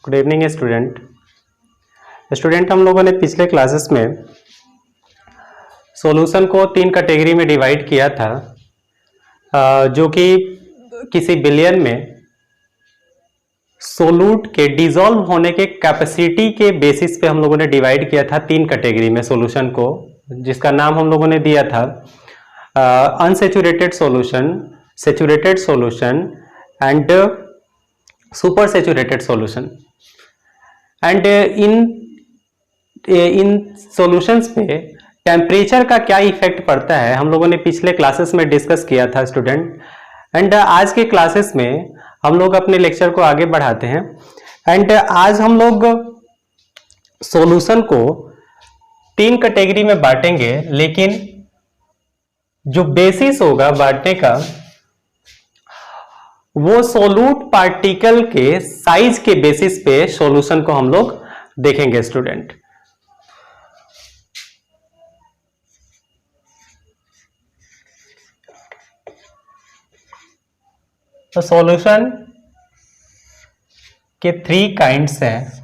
Good evening student हम लोगों ने पिछले क्लासेस में सॉल्यूशन को तीन कैटेगरी में डिवाइड किया था, जो कि किसी बिलियन में सोलूट के डिसॉल्व होने के कैपेसिटी के बेसिस पे हम लोगों ने डिवाइड किया था तीन कैटेगरी में सॉल्यूशन को, जिसका नाम हम लोगों ने दिया था unsaturated solution, saturated solution and super saturated solution. And in solutions पे टेम्परेचर का क्या इफेक्ट पड़ता है हम लोगों ने पिछले क्लासेस में डिस्कस किया था स्टूडेंट। एंड आज के क्लासेस में हम लोग अपने लेक्चर को आगे बढ़ाते हैं। एंड आज हम लोग सॉल्यूशन को तीन कैटेगरी में बांटेंगे, लेकिन जो बेसिस होगा बांटने का वो सोलूट पार्टिकल के साइज के बेसिस पे सॉल्यूशन को हम लोग देखेंगे स्टूडेंट। तो सॉल्यूशन के थ्री काइंड्स हैं।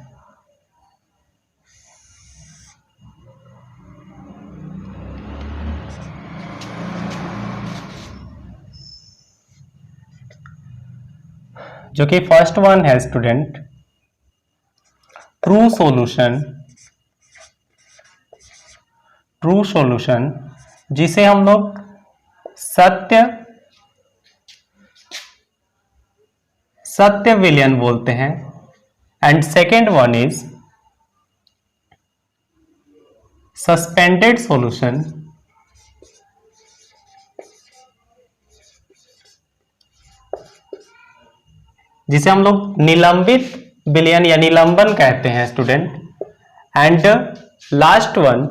जो कि फर्स्ट वन है स्टूडेंट ट्रू सॉल्यूशन, जिसे हम लोग सत्य विलयन बोलते हैं। And second one is suspended solution, जिसे हम लोग निलंबित विलयन या निलंबन कहते हैं student. And last one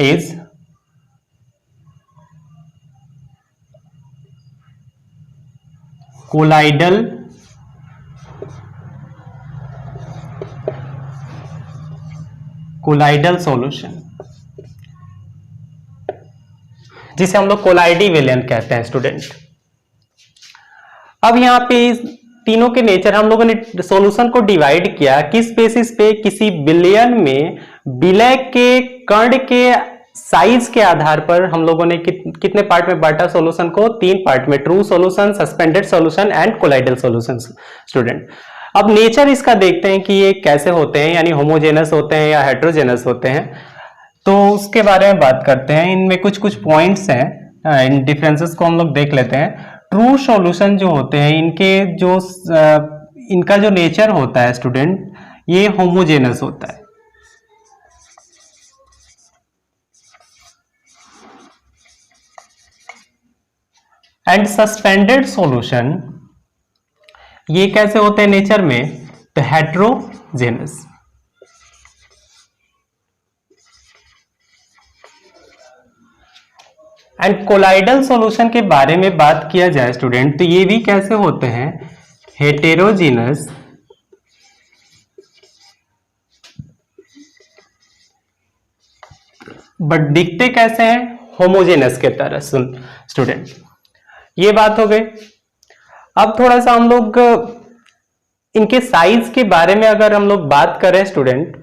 is colloidal solution, जिसे हम लोग कोलाइडी विलयन कहते हैं स्टूडेंट। अब यहां पे तीनों के नेचर हम लोगों ने सॉल्यूशन को डिवाइड किया किस बेसिस पे, किसी बिलियन में विलय के कण के साइज के आधार पर हम लोगों ने कितने पार्ट में बांटा सॉल्यूशन को, तीन पार्ट में, true solution, suspended solution and colloidal solution student. अब नेचर इसका देखते हैं कि ये कैसे होते हैं, यानी होमोजेनस होते हैं या हेट्रोजेनस होते हैं, तो उसके बारे में बात करते हैं। इनमें कुछ कुछ पॉइंट्स हैं, इन डिफरेंसेस को हम लोग देख लेते हैं। ट्रू सॉल्यूशन जो होते हैं इनका जो नेचर होता है स्टूडेंट, ये होमोजेनस होता है। एंड सस्पेंडेड सॉल्यूशन ये कैसे होते हैं नेचर में, तो हेट्रोजेनस। एंड कोलाइडल सॉल्यूशन के बारे में बात किया जाए स्टूडेंट, तो ये भी कैसे होते हैं, हेटेरोजीनस बट दिखते कैसे हैं, होमोजेनस के तरह स्टूडेंट। ये बात हो गई। अब थोड़ा सा हम लोग इनके साइज के बारे में अगर हम लोग बात करें स्टूडेंट,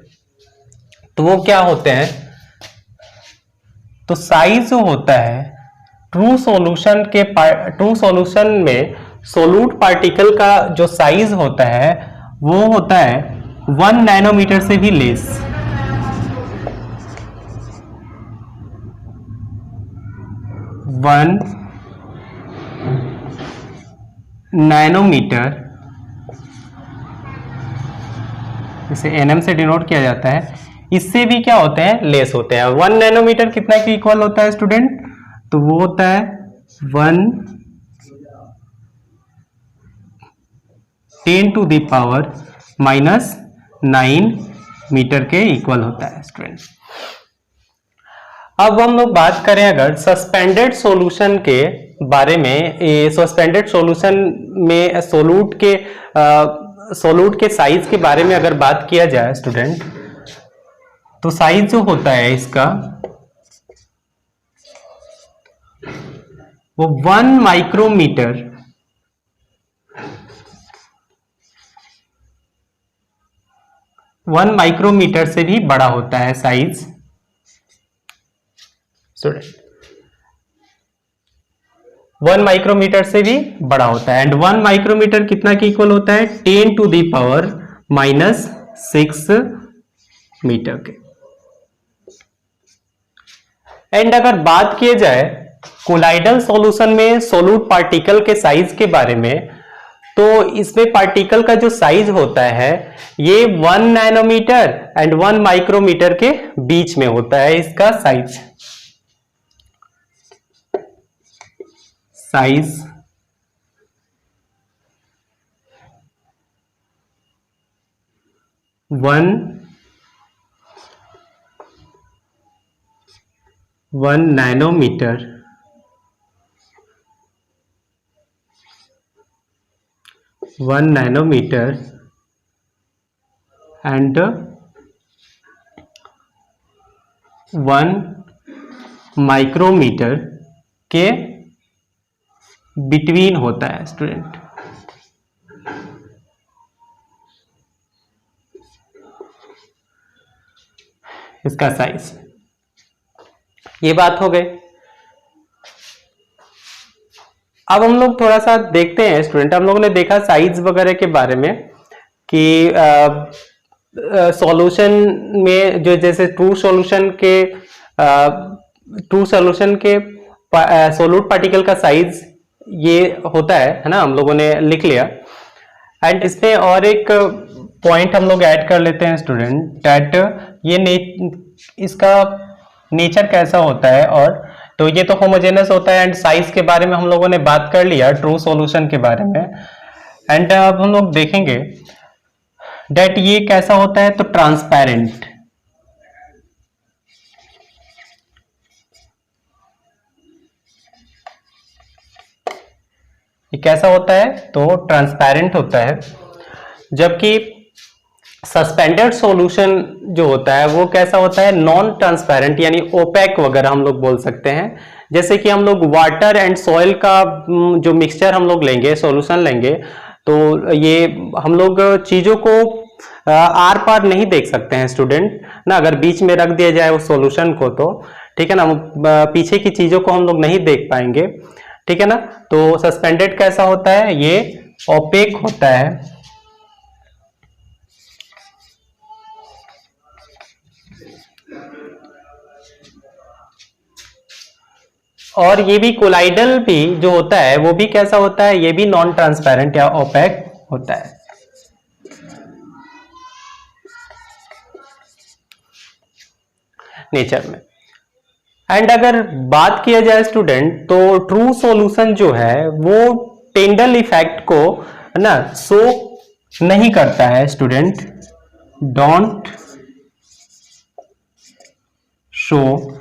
तो वो क्या होते हैं, तो साइज जो होता है ट्रू सॉल्यूशन में सोलूट पार्टिकल का जो साइज होता है वो होता है 1 नैनोमीटर से भी लेस। वन नैनोमीटर, इसे nm से डिनोट किया जाता है, इससे भी क्या होते हैं, लेस होते हैं। 1 नैनोमीटर कितना के इक्वल होता है स्टूडेंट, तो वो होता है 1×10⁻⁹ मीटर के इक्वल होता है स्टूडेंट। अब हम लोग बात करें अगर सस्पेंडेड सॉल्यूशन के बारे में, सस्पेंडेड सॉल्यूशन में सोलूट के साइज के बारे में अगर बात किया जाए स्टूडेंट, तो साइज जो होता है इसका वो 1 माइक्रोमीटर 1 माइक्रोमीटर से भी बड़ा होता है साइज स्टूडेंट, 1 माइक्रोमीटर से भी बड़ा होता है। एंड 1 माइक्रोमीटर कितना के इक्वल होता है? 10⁻⁻6 मीटर के। एंड अगर बात किए जाए कोलाइडल सॉल्यूशन में सोलूट पार्टिकल के साइज के बारे में, तो इसमें पार्टिकल का जो साइज होता है ये 1 नैनोमीटर एंड 1 माइक्रोमीटर के बीच में होता है। इसका साइज 1 नैनोमीटर एंड 1 माइक्रोमीटर के बिटवीन होता है स्टूडेंट। इसका साइज, ये बात हो गई। अब हम लोग थोड़ा सा देखते हैं स्टूडेंट, हम लोगों ने देखा साइज वगैरह के बारे में कि सॉल्यूशन में जो जैसे ट्रू सॉल्यूशन के सोलूट पार्टिकल का साइज ये होता है ना, हम लोगों ने लिख लिया। एंड इसमें और एक पॉइंट हम लोग ऐड कर लेते हैं स्टूडेंट, दैट ये इसका नेचर कैसा होता है। और तो ये तो होमोजेनस होता है। एंड साइज के बारे में हम लोगों ने बात कर लिया, ट्रू सॉल्यूशन के बारे में। एंड अब हम लोग देखेंगे दैट ये कैसा होता है, तो ट्रांसपेरेंट। ये कैसा होता है, तो ट्रांसपेरेंट होता है। जबकि सस्पेंडेड सॉल्यूशन जो होता है वो कैसा होता है, नॉन ट्रांसपेरेंट, यानी ओपेक वगैरह हम लोग बोल सकते हैं। जैसे कि हम लोग वाटर एंड सॉइल का जो मिक्सचर हम लोग लेंगे, सॉल्यूशन लेंगे, तो ये हम लोग चीजों को आर पार नहीं देख सकते हैं स्टूडेंट ना। अगर बीच में रख दिया जाए उस सॉल्यूशन को, तो ठीक है ना, पीछे की चीजों को हम लोग नहीं देख पाएंगे, ठीक है ना। तो सस्पेंडेड कैसा होता है, ये ओपेक होता है। और ये भी कोलाइडल भी जो होता है वो भी कैसा होता है, ये भी नॉन ट्रांसपेरेंट या ओपेक होता है। नेचर में। एंड अगर बात किया जाए स्टूडेंट, तो ट्रू सॉल्यूशन जो है वो टिंडल इफेक्ट को ना शो नहीं करता है student, don't show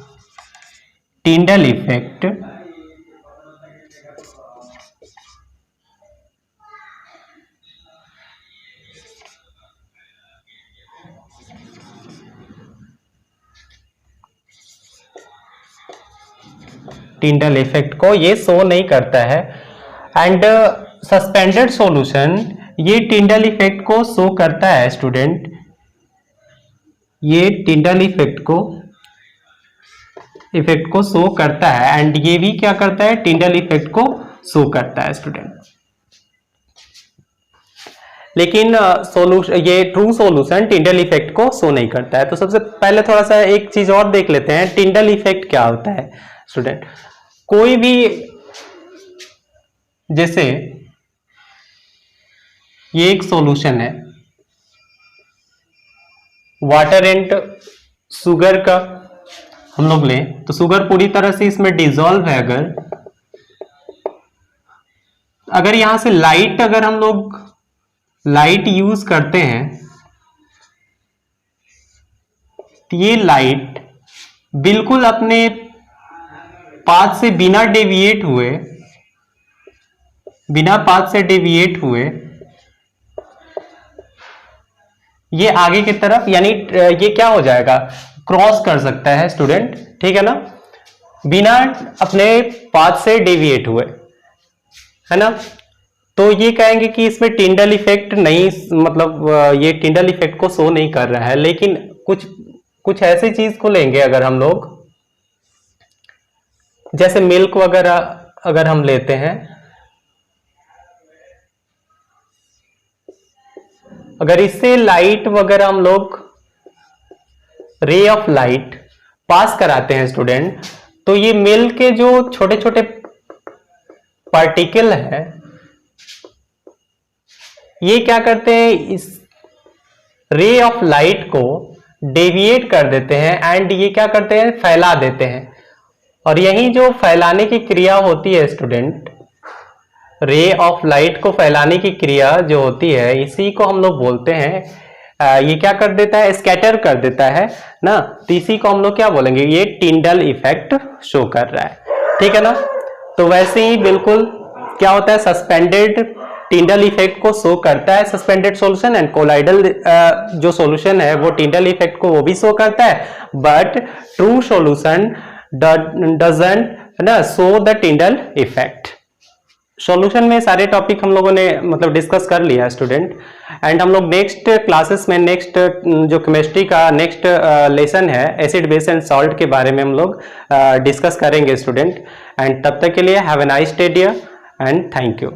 Tyndall effect Tyndall effect को ये शो नहीं करता है। एंड सस्पेंडेड सॉल्यूशन ये टिंडल इफेक्ट को शो करता है स्टूडेंट, ये टिंडल इफेक्ट को शो करता है। एंड ये भी क्या करता है, टिंडल इफेक्ट को शो करता है स्टूडेंट। लेकिन ये ट्रू सॉल्यूशन टिंडल इफेक्ट को शो नहीं करता है। तो सबसे पहले थोड़ा सा एक चीज और देख लेते हैं, टिंडल इफेक्ट क्या होता है स्टूडेंट। कोई भी, जैसे ये एक सॉल्यूशन है वाटर एंड शुगर का हम लोग लें, तो शुगर पूरी तरह से इसमें डिसॉल्व है। अगर यहां से लाइट, अगर हम लोग लाइट यूज करते हैं, तो ये लाइट बिल्कुल अपने पाथ से बिना पाथ से डेविएट हुए ये आगे की तरफ, यानी ये क्या हो जाएगा, क्रॉस कर सकता है स्टूडेंट, ठीक है ना, बिना अपने पाथ से डेविएट हुए, है ना। तो ये कहेंगे कि इसमें टिंडल इफेक्ट नहीं, मतलब ये टिंडल इफेक्ट को शो नहीं कर रहा है। लेकिन कुछ ऐसी चीज को लेंगे अगर हम लोग, जैसे मिल्क वगैरह अगर हम लेते हैं, अगर इससे लाइट वगैरह हम लोग रे ऑफ लाइट पास कराते हैं स्टूडेंट, तो ये मिल्क के जो छोटे छोटे पार्टिकल है ये क्या करते हैं, इस रे ऑफ लाइट को डेविएट कर देते हैं एंड ये क्या करते हैं, फैला देते हैं। और यही जो फैलाने की क्रिया होती है स्टूडेंट, रे ऑफ लाइट को फैलाने की क्रिया जो होती है, इसी को हम लोग बोलते हैं, ये क्या कर देता है, स्कैटर कर देता है ना। तो इसी को हम लोग क्या बोलेंगे, ये टिंडल इफेक्ट शो कर रहा है, ठीक है ना। तो वैसे ही बिल्कुल क्या होता है, सस्पेंडेड टिंडल इफेक्ट को शो करता है सस्पेंडेड सॉल्यूशन, एंड कोलाइडल जो सॉल्यूशन है वो टिंडल इफेक्ट को वो भी शो करता है, बट ट्रू सॉल्यूशन डजंट ना show the Tyndall effect. Solution में सारे टॉपिक हम लोगों ने मतलब डिस्कस कर लिया स्टूडेंट, एंड हम लोग नेक्स्ट क्लासेस में नेक्स्ट जो केमिस्ट्री का नेक्स्ट लेसन है एसिड बेस एंड सॉल्ट के बारे में हम लोग डिस्कस करेंगे स्टूडेंट। एंड तब तक के लिए have a nice day dear and thank you.